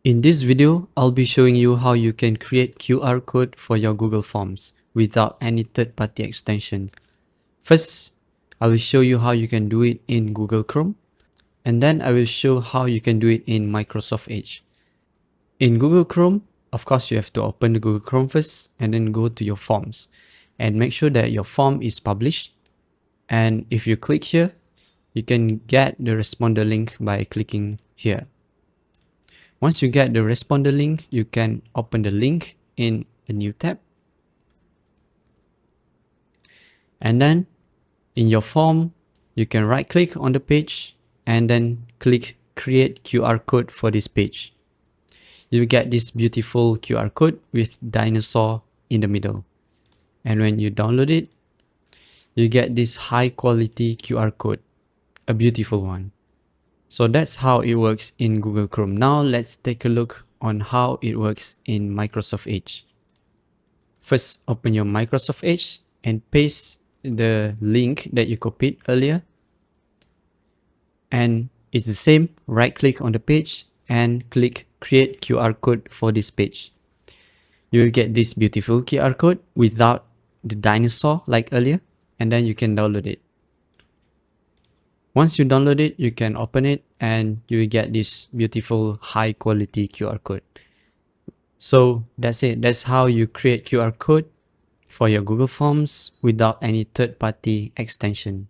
In this video, I'll be showing you how you can create QR code for your Google Forms without any third-party extension. First, I will show you how you can do it in Google Chrome, and then I will show how you can do it in Microsoft Edge. In Google Chrome, of course, you have to open the Google Chrome first and then go to your forms and make sure that your form is published. And if you click here, you can get the responder link by clicking here. Once you get the responder link, you can open the link in a new tab. And then in your form, you can right click on the page and then click create QR code for this page. You get this beautiful QR code with dinosaur in the middle. And when you download it, you get this high quality QR code, a beautiful one. So that's how it works in Google Chrome. Now let's take a look on how it works in Microsoft Edge. First, open your Microsoft Edge and paste the link that you copied earlier. And it's the same, right click on the page and click create QR code for this page. You will get this beautiful QR code without the dinosaur like earlier, and then you can download it. Once you download it, you can open it and you will get this beautiful high quality QR code. So that's it. That's how you create QR code for your Google Forms without any third-party extension.